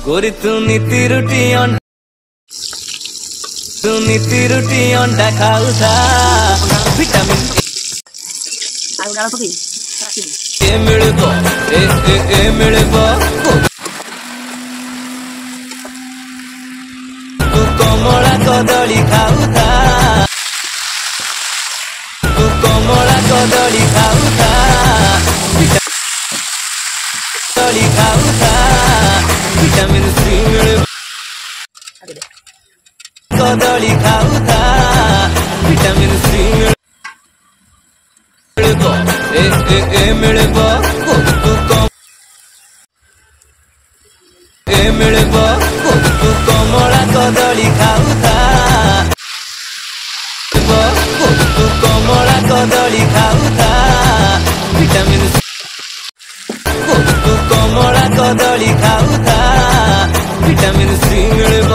गोरी तू नीति रुटी अंडा खाउथा विटामिन ए मिलबो ए मिलबो तू कमला कदली खाउथा विटामिन सी मिलबो कदली खाउथा विटामिन सी मिलबो ए मिलबो तू मिलबो तू कमला कदली खाउथा तू कमला कदली खाउथा विटामिन तू कमला कदली खाउथा विटामिन सी मिलबो